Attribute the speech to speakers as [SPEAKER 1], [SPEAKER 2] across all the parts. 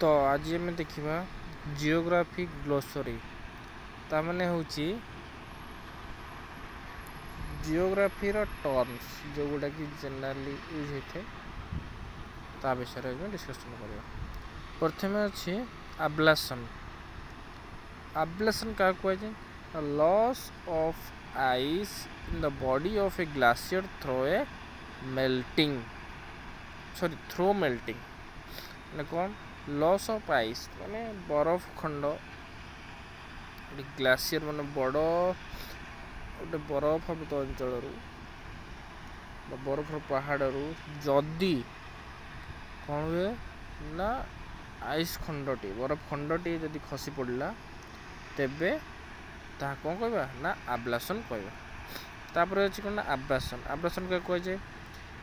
[SPEAKER 1] तो आज आम देखा जियोग्राफिक ग्लोसरी ताने हूँ जियोग्राफी टर्म्स जो गुड़ा कि जनरली यूज होता है ता विषय में डिस्कसन करिया। प्रथम अच्छे आब्लेशन। आब्लेशन क्या कहुए loss of ice in the body of a glacier through a melting through melting मैंने कौन लॉस ऑफ आइस माने बरफ खंड ग्लासियर माने बड़ गोटे बरफ अंचल बरफ पहाड़ जदि कौन हुए ना आइस खंडटी बरफ खंडटी जदि खसी पड़ा तेबे ता कौन कहबा ना आब्लेशन कहबा। तापर अछि कोन आब्रेशन। आब्रेशन का कह जाए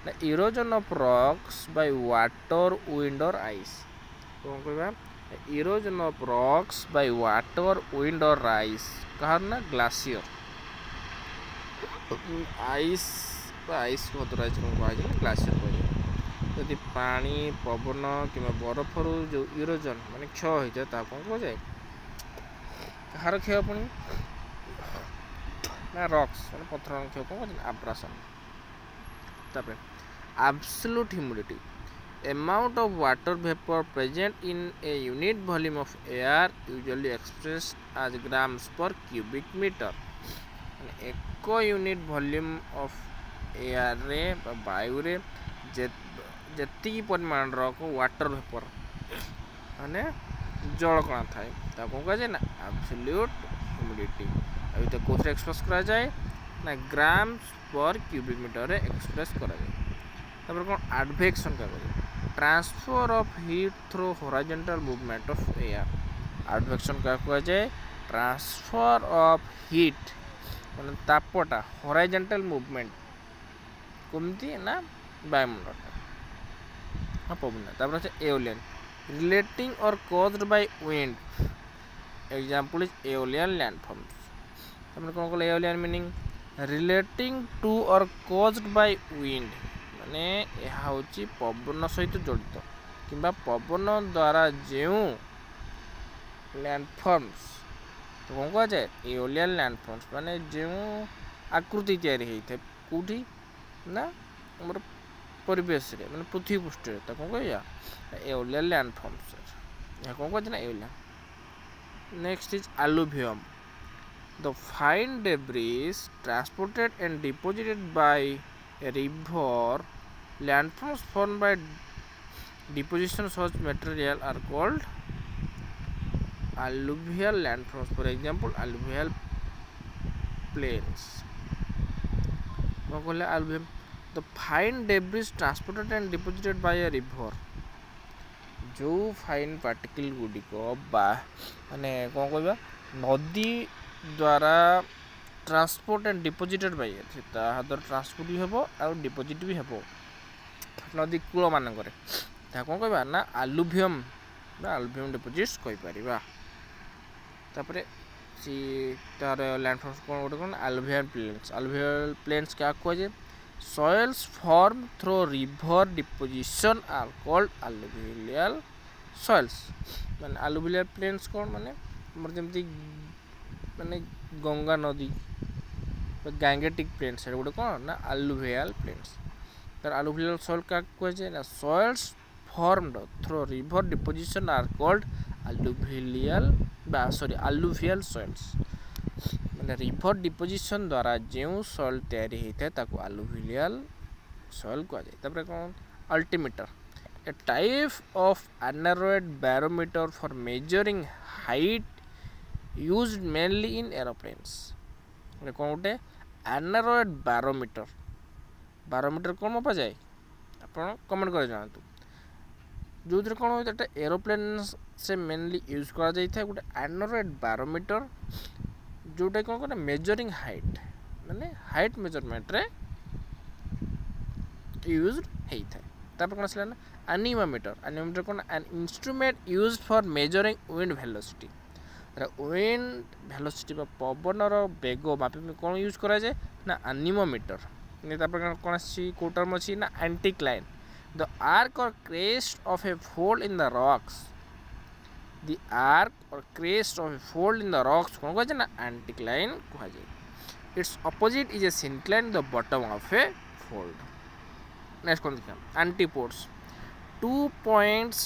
[SPEAKER 1] ना erosion of rocks by water wind और आइस। कौन कहबा erosion of rocks by water wind और आइस कहार ना ग्लासियर आइस आइस भद्राइज कह ग्लासियर कह जदि पानी पवन कि बरफ जो इरोजन माने क्षय होता है कौन कह जाए कहार क्षय पुणी ना रॉक्स माने पत्थर क्षय कौन कहते आब्रेशन। तापर absolute humidity amount of water vapor present in a unit volume of air usually expressed as grams per cubic meter। एक यूनिट वॉल्यूम ऑफ एयर रे वायु रे जी परिमाण वाटर वेपर माने जल कणा थाए कौन कह जाए ना एब्सोल्यूट ह्यूमिडिटी। अभी तो कौन एक्सप्रेस करा जाए ना ग्राम्स पर क्यूबिक मीटर रे एक्सप्रेस करा जाए। तापर कौन एडवेक्शन का करें transfer of heat through horizontal movement of air. Advection क्या कह जाए ट्रांसफर ऑफ हीट माने तापटा हॉरिजॉन्टल मूवमेंट कमती ना वायुमंडल हाँ पवन। तापर अच्छे एओलियन रिलेटिंग और caused by wind example is aeolian landforms. तापर कौन कहले एओलियन मीनिंग रिलेटिंग टू और कॉज्ड बाय विंड माने यह हूँ पवन सहित जड़ित किंबा पवन द्वारा जो लैंडफॉर्म्स तो कौन कह जाए एओलियन लैंडफॉर्म्स माने जो आकृति तैयारी होता है कौटी ना आम परिवेश रे माने पृथ्वी पृष्ठ तो कौन कह एओलियन लैंडफॉर्म्स यह कौन कहते ना aeolian. Next is alluvium the fine debris transported and deposited by a river landforms formed by deposition such material are called alluvial landforms। for example alluvial plains कौन कहले alluvium the fine debris transported and deposited by a river जो fine particle गुड़िक माने कौन कहबा नदी द्वारा transport and deposited bye द्वारा transport भी हेबो और डिपोजिट भी हेबो नदी कूल मानक कौन कहबा ना alluvium डिपोजिट्स कहि परिबा। तापर सी तार लैंडफॉर्म्स कौन गोटे कौन alluvial plains। alluvial plains क्या कह जाए soils formed through river deposition are called alluvial soils। माने alluvial plains कौन माने हमर जेमती माने गंगा नदी गैंगेटिक प्लेन्स गोटे कौन ना alluvial plains। तर alluvial soil क्या कह जाए ना soils formed through river deposition are called alluvial soils माने रिवर डिपोजिशन द्वारा जो सॉइल तैयारी होता है ताको alluvial soil कह जाए। तापर कौन altimeter a type of aneroid barometer for measuring height used mainly in aeroplanes. कौन गोटे एनारोइड बैरोमीटर बैरोमीटर कौन मपा जाए आप कमेंट कर जानतु जो कौन होता है एरोप्लेन से मेनली यूज करा जाए गोटे एनारोइड बैरोमीटर जोटा कौन कहना मेजरिंग हाइट माने हाइट मेजरमेंट रे यूज होता है। तापर कौन आसला ना एनीमोमीटर। एनीमोमीटर कौन an instrument used for measuring wind velocity. Wind velocity पवन बेग मापे कौन यूज करा जाए ना एनीमोमीटर। कौन आसी को टर्म अच्छी ना एंटीक्लाइन द आर्क और crest of A fold in the rocks the arc or crest of a fold in the rocks कौन कहजे ना anticline कहजे. Its opposite is a syncline the bottom of a fold. Next कौन देखा antipodes. 2 points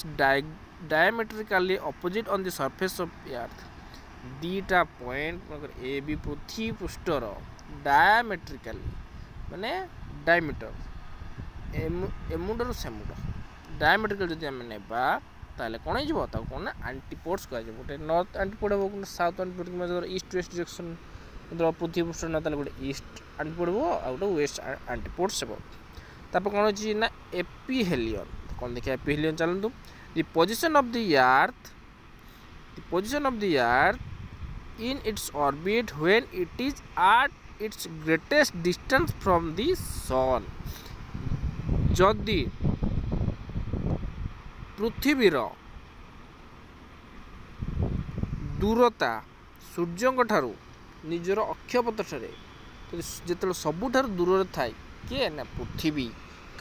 [SPEAKER 1] diametrically opposite on the surface of earth. दीटा point मगर A B पृथ्वी पृष्ठर diametrically माने diameter एमुडर सेमुड डायमेट्रिकल जदि आम नेबा ताले कोन हिजबो ता कोन एंटीपोड्स कह जे गोटे नॉर्थ एंटीपोड हो कोन साउथ एंटीपोड कि मतलब ईस्ट वेस्ट डायरेक्शन मतलब पृथ्वी पृष्ठ ना ताले गोटे ईस्ट एंटीपोड हो आ गोटे वेस्ट एंटीपोड्स हो तापर कोन अछि ना एपिहेलियन कोन देखिया एपिहेलियन चलंतु the position of the earth in its orbit when it is at its greatest distance from the sun. जदि पृथ्वीर दूरता सूर्य ठारू निजर अक्षपथ ठारे जो सबुठार दूर थाए किए ना पृथ्वी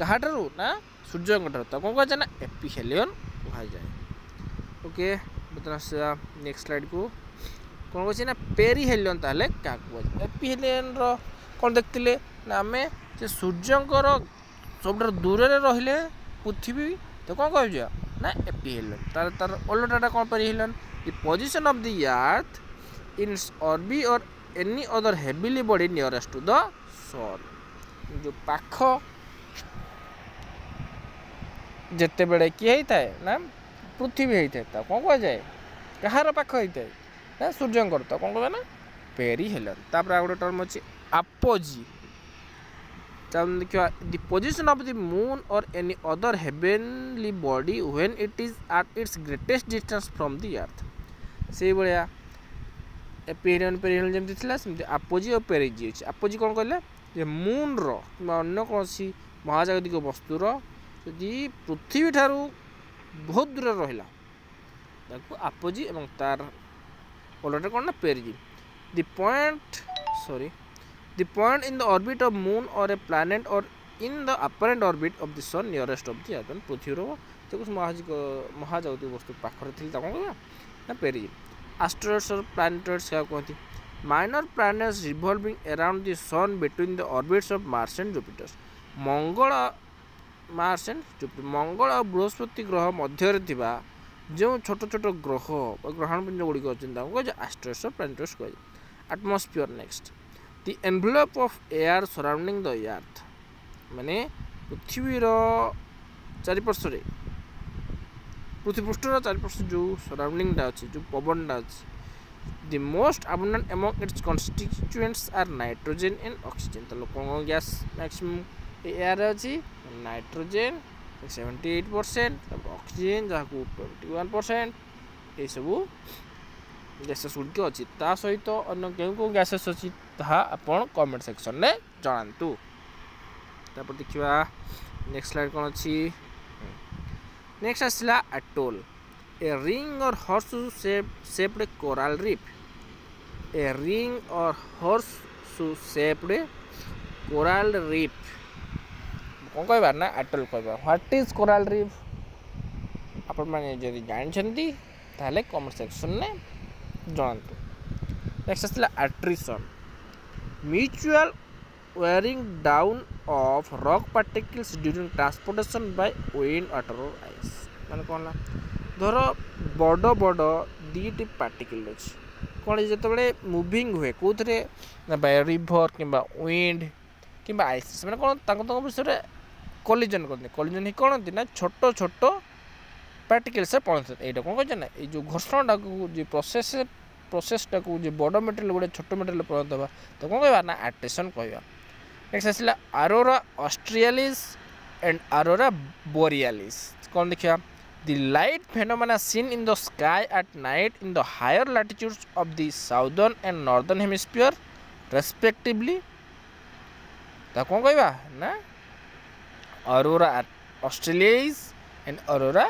[SPEAKER 1] क्या ना सूर्य ठारू तो कौन कह ना एपिहेलियन कह जाए. ओके बर्तमान नेक्स्ट स्लाइड को कौन कह ना पेरिहेलियन ताले क्या कह एपिहेलियन कौन देखते ना आम से सूर्यंकर सब दूर रहिले पृथ्वी तो कौन कह ना एपिहेलियन तार ओलटाटा कौन perihelion the position of the earth in orbit और any other heavenly body nearest to the sun जो पाख जिते बड़े किए होता है ना पृथ्वी होता है कौन कह जाए कहार पाख होता है ना सूर्यंकर तो कौन कह ना पेरिहेलियन. तापर आ गोटे टर्म अच्छी आपोजी देखिए the position of the moon और any other heavenly body when it is at its greatest distance from the earth से भाया एपिहेलियन पेरिहेलियन जमती थिला सेमती आपोजी और पेरिजी अछि. आपोजी कौन कहले जे मून रो कि अन्य कौन महाजागतिक वस्तुर यदि पृथ्वी ठारू बहुत दूर रहिला ताको आपोजी एवं तार ओलटा कौन ना perigee. The point in the orbit of moon और ए प्लैनेट और in the apparent orbit of the sun nearest of the earth पृथ्वी रो जो कुछ महाजागतिक वस्तु पाखरे थिल ता कौन कहबा ना पेरिजी. एस्टेरॉइड्स और प्लैनेटॉइड्स क्या कहती minor planets revolving around the sun between the orbits of Mars and Jupiter. Mars and Jupiter मंगल और बृहस्पति ग्रह मध्य थिबा जो छोट छोट ग्रह ग्रहणपुंज गुड़िक अच्छे एस्टेरॉइड्स और प्लैनेटॉइड्स कह. Atmosphere next the envelope of air surrounding the earth माने पृथ्वीर चारिपार्श्व पृथ्वी पृष्ठर चारिपार्श्व जो सराउंडिंग अच्छे जो पवनटा अच्छे the most abundant among its constituents are nitrogen and oxygen. तो कौन गैस मैक्सिमम एयर अच्छी नाइट्रोजन 78% ऑक्सीजन जहाँ को 21% ये सब गैसेस गुड़िक अच्छी ता सहित अन्य क्यों गैसेस अच्छी आपन कमेंट सेक्शन में जनातु. तापर देखिए नेक्स्ट स्लाइड कौन अच्छी नेक्स्ट आसला एटोल ए रिंग और horse shaped coral reef a ring और हॉर्स शेप्ड कोरल रीफ कौन कहबार ना एटोल कहबा. व्हाट इज कोरल रीफ आपण माने जदि जानछंती ताले कमेंट सेक्शन में जनातु. नेक्स्ट आसला attrition mutual wearing down of rock particles during transportation by wind water or ice. माने कौन ला धर बड़ बड़ दीटी पार्टिकल अच्छी कौन जो मुविंग हुए कौथे बाय रिभर कि विंड कि आइस मैंने कौन विषय कलिजन करते कलिजन ही कौन ना छोट छोट पार्टिकल्स पड़ते यहाँ कौन कह ना ये घर्षणटा को जो प्रोसेसटा को जो बड़ मेटेरियल गोटे छोट मेटेरियल पड़ता है तो कौन कह ना एट्रेशन कह. नेक्स्ट आसला aurora australis and aurora borealis कौन देखिए the light phenomena seen in the sky at night in the higher latitudes of the southern and northern hemisphere respectively. तो कौन कहवा ना aurora australis and aurora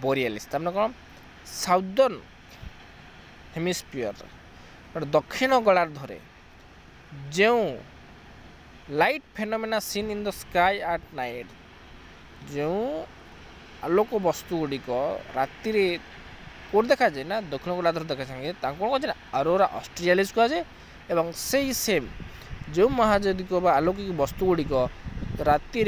[SPEAKER 1] borealis तमने कौन southern hemisphere दक्षिण गोलार्धरे जो light phenomena seen in the sky at night जो आलोक वस्तु गुड़िक राति कौट देखा जाए ना दक्षिण गोलार्ध देखा जाए कौन कह अरोरा ऑस्ट्रेलियालिस कह जाए एवं से सेम जो महाजादिक आलोकिक वस्तुगुड़िक राति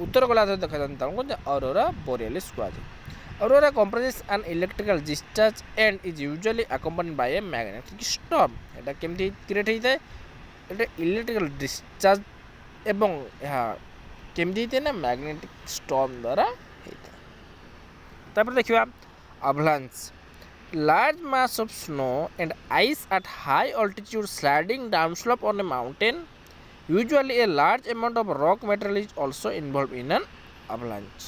[SPEAKER 1] उत्तर गोलार्ध देखा जाता कौन अरोरा बोरियालिस कह जाए Arora comprises an electrical discharge and is usually accompanied by a magnetic storm एटा केमती क्रिएट होता है एटा इलेक्ट्रिकल डिस्चार्ज एवं यह केमती होता है ना मैग्नेटिक स्टॉर्म द्वारा होता है तापर देखिबा avalanche large mass of snow and ice at high altitude sliding down slope on a mountain usually a large amount of rock material is also involved in an avalanche